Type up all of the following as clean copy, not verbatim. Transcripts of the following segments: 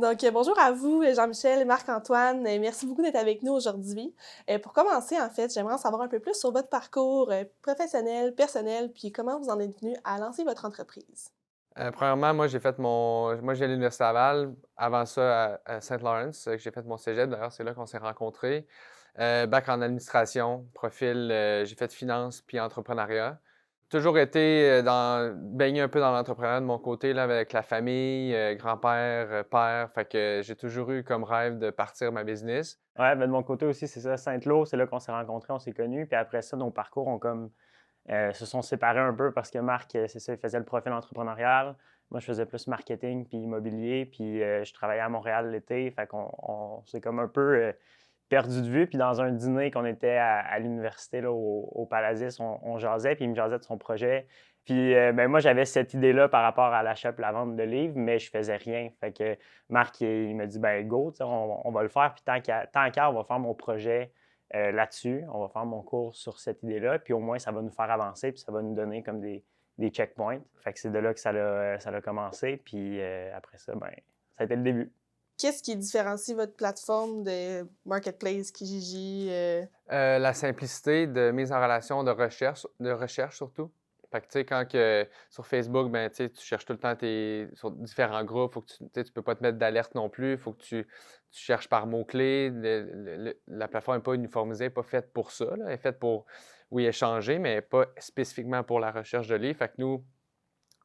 Donc, bonjour à vous, Jean-Michel et Marc-Antoine. Merci beaucoup d'être avec nous aujourd'hui. Pour commencer, en fait, j'aimerais en savoir un peu plus sur votre parcours professionnel, personnel, puis comment vous en êtes venu à lancer votre entreprise. Premièrement, moi, j'ai à l'Université Laval. Avant ça, à Saint-Laurent, que j'ai fait mon cégep. D'ailleurs, c'est là qu'on s'est rencontrés. Bac en administration, profil, j'ai fait finance puis entrepreneuriat. Toujours été baigné un peu dans l'entrepreneuriat de mon côté, là, avec la famille, grand-père, père. Fait que j'ai toujours eu comme rêve de partir ma business. Ouais, ben de mon côté aussi, c'est ça. Saint-Lô, c'est là qu'on s'est rencontrés, on s'est connus. Puis après ça, nos parcours ont comme se sont séparés un peu parce que Marc, c'est ça, il faisait le profil entrepreneurial. Moi, je faisais plus marketing puis immobilier. Puis je travaillais à Montréal l'été. Fait qu'on s'est comme un peu perdu de vue. Puis dans un dîner qu'on était à l'université, là, au Palasis, on jasait. Puis il me jasait de son projet. Puis ben, moi, j'avais cette idée-là par rapport à l'achat et la vente de livres, mais je faisais rien. Fait que Marc, il m'a dit, ben go, tu sais, on va le faire. Puis tant qu'à, on va faire mon projet là-dessus. On va faire mon cours sur cette idée-là. Puis au moins, ça va nous faire avancer. Puis ça va nous donner comme des checkpoints. Fait que c'est de là que ça a commencé. Puis après ça, ben, ça a été le début. Qu'est-ce qui différencie votre plateforme de Marketplace, Kijiji? La simplicité de mise en relation, de recherche surtout. Fait que, tu sais, sur Facebook, ben, tu sais, tu cherches tout le temps sur différents groupes, faut que tu sais, tu peux pas te mettre d'alerte non plus, faut que tu cherches par mots-clés. La plateforme n'est pas uniformisée, pas faite pour ça, là. Elle est faite pour, oui, échanger, mais pas spécifiquement pour la recherche de livres. Fait que nous,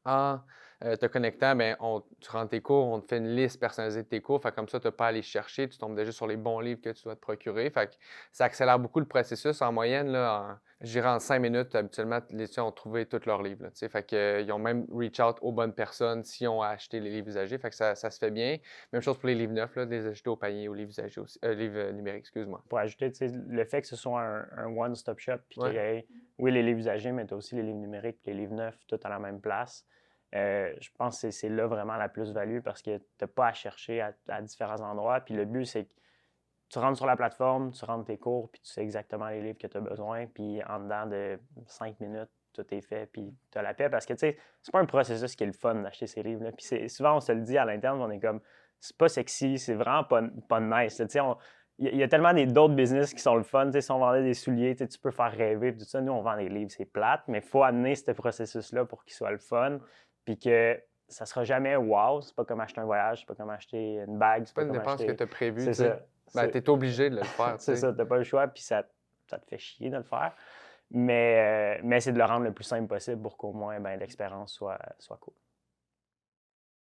en te connectant, ben, tu rentres tes cours, on te fait une liste personnalisée de tes cours. Fait que comme ça, tu n'as pas à aller chercher, tu tombes déjà sur les bons livres que tu dois te procurer. Fait que ça accélère beaucoup le processus. En moyenne, là, je dirais en 5 minutes, habituellement, les étudiants ont trouvé tous leurs livres, là, tu sais. Fait que, ils ont même reach out aux bonnes personnes s'ils ont acheté les livres usagés. Fait que ça se fait bien. Même chose pour les livres neufs, là, de les ajouter au panier, aux livres usagés aussi, livres numériques, excuse-moi. Pour ajouter, tu sais, le fait que ce soit un one-stop shop, puis qu'il y Ouais. ait, oui, les livres usagés, mais tu as aussi les livres numériques, puis les livres neufs, tout à la même place. Je pense que c'est là vraiment la plus-value parce que tu n'as pas à chercher à différents endroits. Puis le but, c'est que tu rentres sur la plateforme, tu rentres tes cours, puis tu sais exactement les livres que tu as besoin. Puis en dedans de 5 minutes, tout est fait, puis tu as la paix. Parce que, tu sais, c'est pas un processus qui est le fun d'acheter ces livres-là. Puis souvent, on se le dit à l'interne, on est comme, c'est pas sexy, c'est vraiment pas nice, là. Tu sais, il y a tellement d'autres business qui sont le fun. Tu sais, si on vendait des souliers, tu peux faire rêver, tout ça. Nous, on vend des livres, c'est plate, mais il faut amener ce processus-là pour qu'il soit le fun. Puis que ça sera jamais wow. C'est pas comme acheter un voyage, c'est pas comme acheter une bague, C'est c'est pas pas une comme dépense que acheter. tu as prévue, C'est tu sais. ça. Ben, tu es obligé de le faire, tu C'est sais. ça, t'as pas le choix, puis ça te fait chier de le faire. Mais c'est de le rendre le plus simple possible pour qu'au moins ben, l'expérience soit cool.